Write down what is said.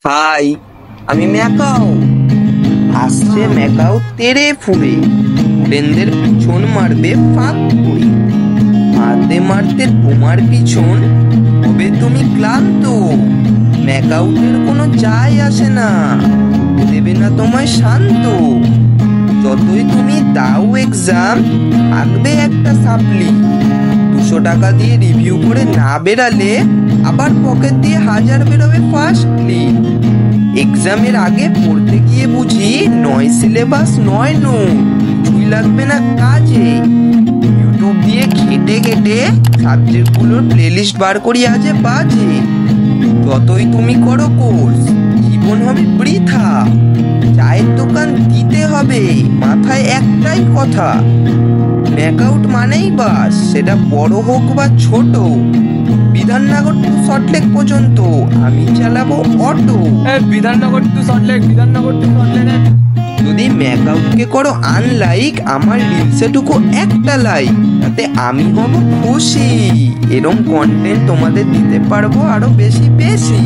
High, আমি macaw. আসছে macaw তেড়ে ফুড়ে, স্টুডেন্টদের পিছন মারবে ফাঁক করে। মারতে মারতে তোমার পিছন হবে তুমি ক্লান্ত। ম্যাকাউটের কোনো যায় আসে না, দেবে না তোমায় শান্ত। যতই তুমি দাও এক্সাম, থাকবে একটা সাপ্লি। 200 টাকা দিয়ে রিভিউ করে না বেরালে আবার পকেট দিয়ে 1000 বেরোবে ফার্স্টলি। এক্সামের আগে পড়তে গিয়ে বুঝি নয় সিলেবাস নয় নোট, কিছুই লাগবে না কাজে। ইউটিউব দিয়ে ঘেটে ঘেটে সাবজেক্টগুলোর প্লেলিস্ট বার করি আজে বাজে। যতই তুমি করো কোর্স, জীবন হবে বৃথা। চায়ের দোকান দিতে হবে, মাথায় একটাই কথা, ম্যাকআউট মানেই বাস, সেটা বড় হোক বা ছোট। বিধাননগর টু সল্টলেক পর্যন্ত আমি চালাবো অটো। বিধাননগর টু সল্টলেক। যদি ম্যাকআউটকে করো আনলাইক, আমার রিলসেটুকু একটা লাইক, তাতে আমি হব খুশি। এরম কন্টেন্ট তোমাদের দিতে পারবো আরো বেশি বেশি।